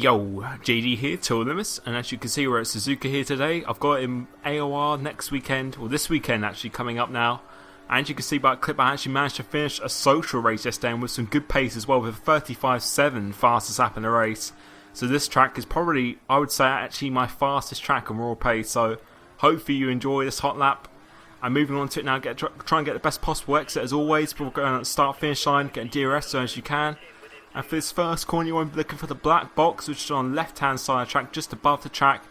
Yo, JD here, to Limitless, and as you can see we're at Suzuka here today. I've got it in AOR next weekend, or this weekend actually coming up now. And you can see by the clip I actually managed to finish a social race yesterday and with some good pace as well, with a 35.7 fastest lap in the race. So this track is probably, I would say, actually my fastest track on raw pace. So hopefully you enjoy this hot lap. I'm moving on to it now, try and get the best possible exit as always. But we're going at the start finish line, getting DRS as soon as you can. And for this first corner, you want to be looking for the black box, which is on the left-hand side of the track, just above the track.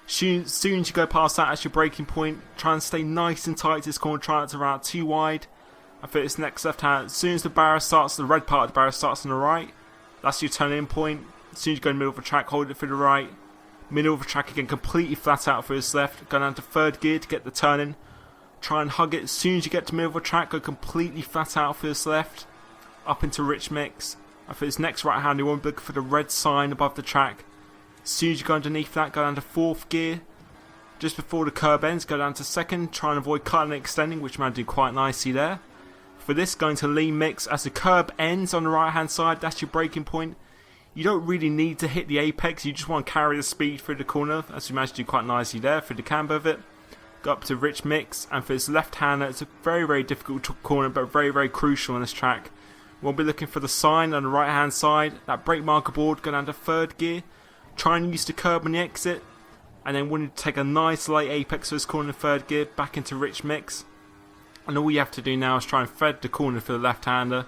Soon as you go past that, as your braking point, try and stay nice and tight to this corner, try not to run out too wide. And for this next left-hand, as soon as the barrier starts, the red part of the barrier starts on the right, that's your turn-in point. As soon as you go in the middle of the track, hold it for the right. Middle of the track again, completely flat out for this left. Go down to third gear to get the turn-in. Try and hug it. As soon as you get to the middle of the track, go completely flat out for this left. Up into rich mix. And for this next right hand, you want to look for the red sign above the track. As soon as you go underneath that, go down to fourth gear. Just before the curb ends, go down to second. Try and avoid cutting and extending, which man do quite nicely there. For this, going to lean mix. As the curb ends on the right hand side, that's your braking point. You don't really need to hit the apex, you just want to carry the speed through the corner, as you managed to do quite nicely there through the camber of it. Go up to rich mix, and for this left hander, it's a very, very difficult corner, but very, very crucial on this track. We'll be looking for the sign on the right hand side, that brake marker board, go down to third gear, try and use the curb on the exit, and then when you take a nice light apex for this corner in third gear, back into rich mix. And all you have to do now is try and thread the corner for the left hander,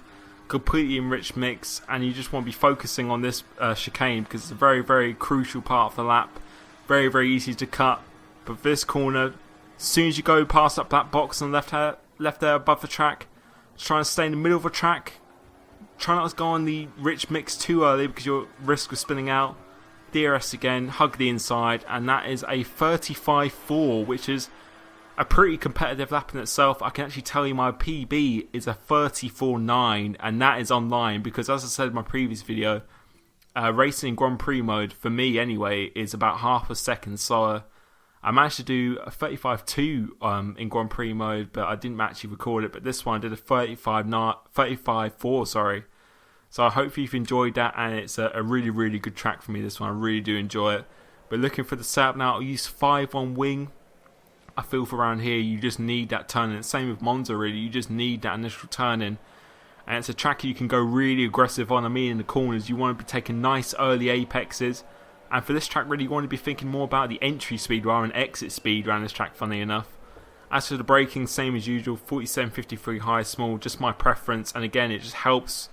completely in rich mix, and you just want to be focusing on this chicane because it's a very, very crucial part of the lap. Very, very easy to cut, but for this corner, as soon as you go past that black box on the left there above the track, try and stay in the middle of the track. Try not to go on the rich mix too early because your risk of spinning out. DRS again, hug the inside, and that is a 35.4, which is a pretty competitive lap in itself. I can actually tell you my PB is a 34.9, and that is online because, as I said in my previous video, racing in Grand Prix mode, for me anyway, is about half a second slower. I managed to do a 35.2 in Grand Prix mode, but I didn't actually record it. But this one I did a 35.4, sorry. So I hope you've enjoyed that, and it's a really, really good track for me, this one. I really do enjoy it. But looking for the setup now, I'll use 5 on wing. I feel for around here, you just need that turn-in. Same with Monza, really. You just need that initial turn-in. And it's a track you can go really aggressive on. I mean, in the corners, you want to be taking nice early apexes. And for this track, really, you want to be thinking more about the entry speed rather than exit speed around this track, funny enough. As for the braking, same as usual, 47-53 high, small, just my preference. And again, it just helps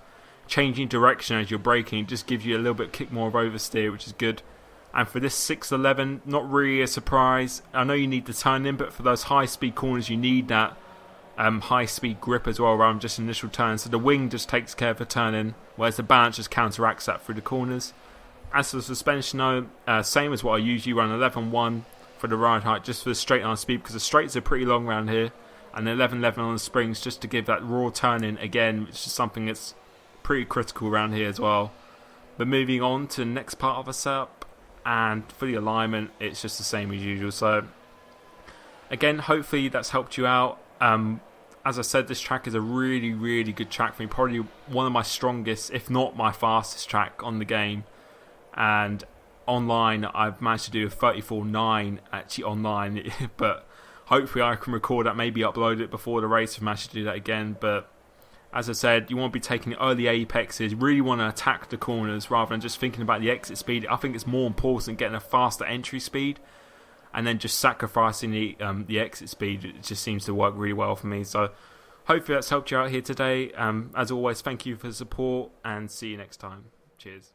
changing direction as you're braking. It just gives you a little bit kick more of oversteer, which is good. And for this 611, not really a surprise. I know you need the turn in, but for those high speed corners, you need that high speed grip as well, rather than just initial turn. So the wing just takes care of the turn in, whereas the balance just counteracts that through the corners. As for the suspension, though, same as what I usually run, 11.1 for the ride height, just for the straight line speed, because the straights are pretty long around here, and 11.11 on the springs, just to give that raw turn in again, which is something that's pretty critical around here as well. But moving on to the next part of the setup, and for the alignment, it's just the same as usual. So again, hopefully that's helped you out. As I said, this track is a really, really good track for me, probably one of my strongest, if not my fastest track on the game. And online, I've managed to do a 34.9 actually online, but hopefully I can record that, maybe upload it before the race if I manage to do that again. But as I said, you want to be taking early apexes, really want to attack the corners rather than just thinking about the exit speed. I think it's more important getting a faster entry speed and then just sacrificing the exit speed. It just seems to work really well for me. So hopefully that's helped you out here today. As always, thank you for the support, and see you next time. Cheers.